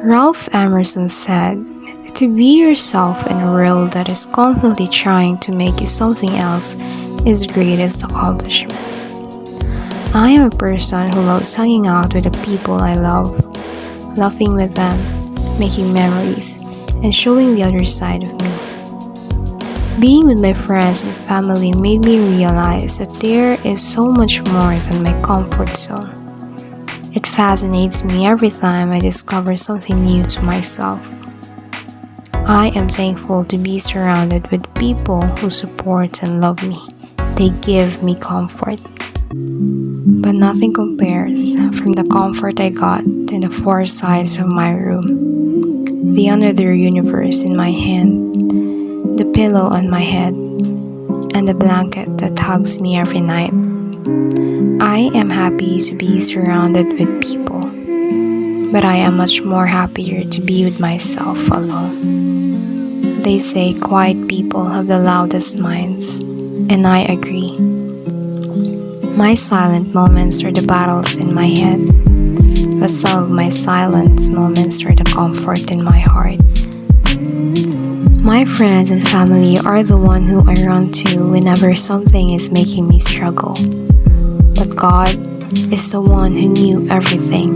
Ralph Emerson said, "To be yourself in a world that is constantly trying to make you something else is the greatest accomplishment." I am a person who loves hanging out with the people I love, laughing with them, making memories, and showing the other side of me. Being with my friends and family made me realize that there is so much more than my comfort zone. It fascinates me every time I discover something new to myself. I am thankful to be surrounded with people who support and love me. They give me comfort. But nothing compares from the comfort I got in the four sides of my room, the another universe in my hand, the pillow on my head, and the blanket that hugs me every night. I am happy to be surrounded with people, but I am much more happier to be with myself alone. They say quiet people have the loudest minds, and I agree. My silent moments are the battles in my head, but some of my silent moments are the comfort in my heart. My friends and family are the one who I run to whenever something is making me struggle. But God is the one who knew everything,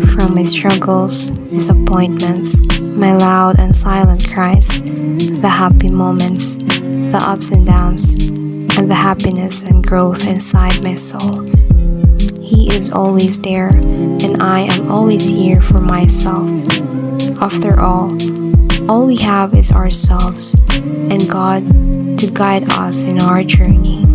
from my struggles, disappointments, my loud and silent cries, the happy moments, the ups and downs, and the happiness and growth inside my soul. He is always there, and I am always here for myself. After all we have is ourselves and God to guide us in our journey.